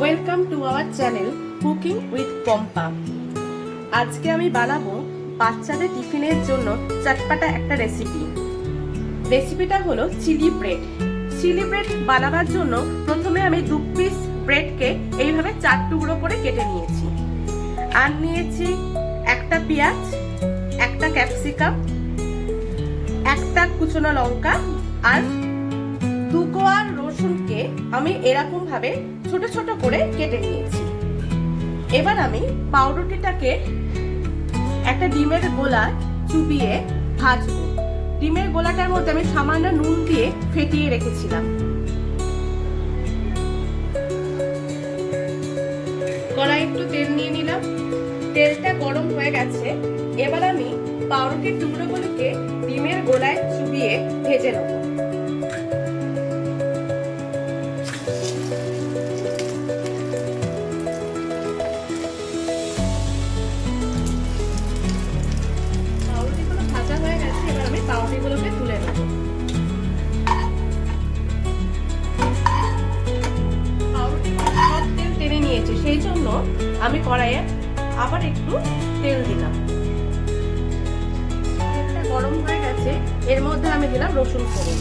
Welcome to our channel cooking with Pampa. আজকে আমি বানাবো বাচ্চাদের টিফিনের জন্য চটপটা একটা রেসিপিটা হলো চিলি ব্রেড। চিলি ব্রেড বানাবার জন্য প্রথমে আমি 2 পিস ব্রেডকে এইভাবে 4 টুকরো করে কেটে নিয়েছি। আর নিয়েছি একটা পেঁয়াজ, একটা ক্যাপসিকাম, একটা কুচনো লঙ্কা আর 2 কোয়া রসুনকে আমি এরকম ভাবে ছোট ছোট করে কেটে নিয়েছি। এবার আমি পাউরুটিটাকে একটা ডিমের গোলা চুবিয়ে ভাজবো। ডিমের গোলাটার মধ্যে আমি সামান্য নুন দিয়ে ফেটিয়ে রেখেছিলাম। কড়াই একটু তেল নিয়ে নিলাম, তেলটা গরম হয়ে গেছে। এবার আমি পাউরুটির টুকরোগুলোকে ডিমের গোলায় চুবিয়ে ভেজে নেব। পাউরুটিগুলোকে তুলে নেব। পাউরুটিগুলো সব তেল টেনে নিয়েছে, সেই জন্য আমি কড়াইয়ে আবার একটু তেল দিলাম। তেলটা গরম হয়ে গেছে, এর মধ্যে আমি দিলাম রসুন ফোড়ন।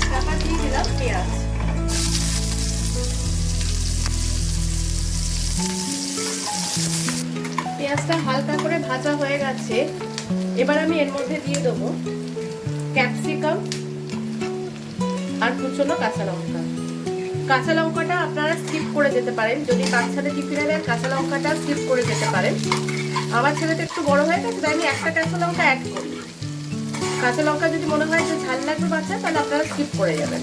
চাপা দিয়ে দিলাম পেঁয়াজ। পেঁয়াজটা হালকা করে ভাজা হয়ে গেছে। এবার আমি এর মধ্যে দিয়ে দেবো ক্যাপসিকাম আর কুচনো কাঁচা লঙ্কা। কাঁচা লঙ্কাটা আপনারা স্কিপ করে যেতে পারেন, যদি বাচ্চাদের টিফিনে দেন কাঁচা লঙ্কাটা স্কিপ করে যেতে পারেন। আমার ছেলেটা একটু বড় হয়ে গেছে, তাই আমি একটা কাঁচা লঙ্কা অ্যাড করি। কাঁচা লঙ্কা যদি মনে হয় যে ঝাল লাগবে বাচ্চা, তাহলে আপনারা স্কিপ করে যাবেন।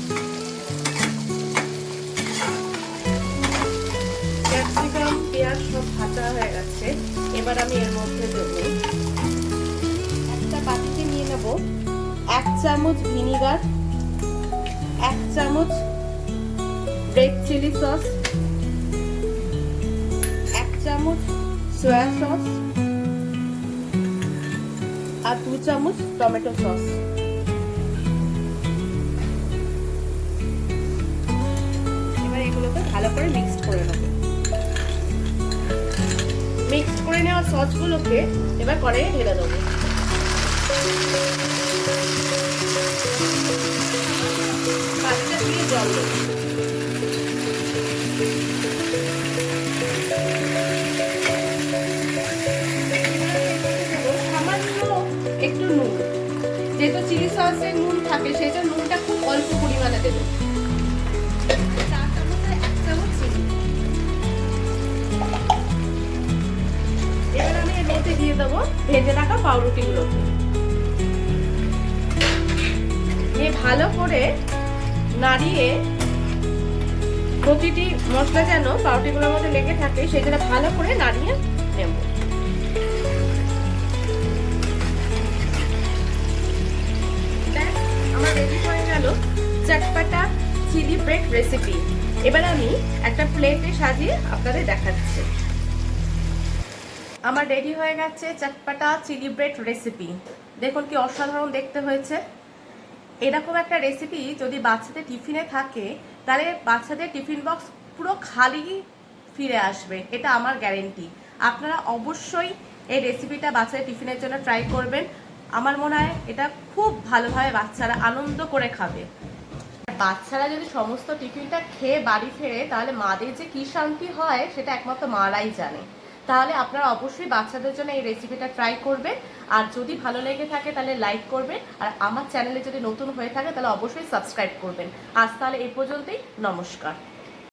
ক্যাপসিকাম পেঁয়াজ সব ভাজা হয়ে গেছে। এবার আমি এর মধ্যে দেবো একটা বাটিতে নিয়ে নেব 1 চামচ ভিনিগার, 1 চামচ রেড চিলি সস, 1 চামচ সয়া সস আর 2 চামচ টমেটো সস। এবার এগুলোকে ভালো করে মিক্সড করে নেব। মিক্স করে নেওয়া সসগুলোকে এবার কড়াইয়ে ঢেলে দেবো। পাঁচটা দিয়ে জল দেবো। সামান্য একটু নুন, যেহেতু চিলি সসে নুন থাকে সেটা নুনটা খুব অল্প পরিমাণে দেবে। 4 চামচে 1 চামচ চিনি। এবার আমি এর মধ্যে দিয়ে দেবো ভেজে রাখা পাউরুটিগুলোকে। ভালো করে নাড়িয়ে প্রতিটি মশলা যেন পাউরুটিগুলোর মধ্যে লেগে থাকে সেই জন্য ভালো করে নাড়িয়ে নেব। আমার রেডি হয়ে গেল চটপটা চিলি ব্রেড রেসিপি। এবার আমি একটা প্লেটে সাজিয়ে আপনাদের দেখাচ্ছি। আমার রেডি হয়ে গেছে চটপটা চিলি ব্রেড রেসিপি। দেখুন কি অসাধারণ দেখতে হয়েছে। এরকম একটা রেসিপি যদি বাচ্চাদের টিফিনে থাকে, তাহলে বাচ্চাদের টিফিন বক্স পুরো খালি ফিরে আসবে, এটা আমার গ্যারেন্টি। আপনারা অবশ্যই এই রেসিপিটা বাচ্চাদের টিফিনের জন্য ট্রাই করবেন। আমার মনে হয় এটা খুব ভালোভাবে বাচ্চারা আনন্দ করে খাবে। বাচ্চারা যদি সমস্ত টিফিনটা খেয়ে বাড়ি ফেরে, তাহলে মাদের যে কি শান্তি হয় সেটা একমাত্র মারাই জানে। তাহলে আপনারা অবশ্যই বাচ্চাদের জন্য এই রেসিপিটা ট্রাই করবেন। আর যদি ভালো লেগে থাকে তাহলে লাইক করবেন, আর আমার চ্যানেলে যদি নতুন হয়ে থাকে তাহলে অবশ্যই সাবস্ক্রাইব করবেন। আজ তাহলে এই পর্যন্তই, নমস্কার।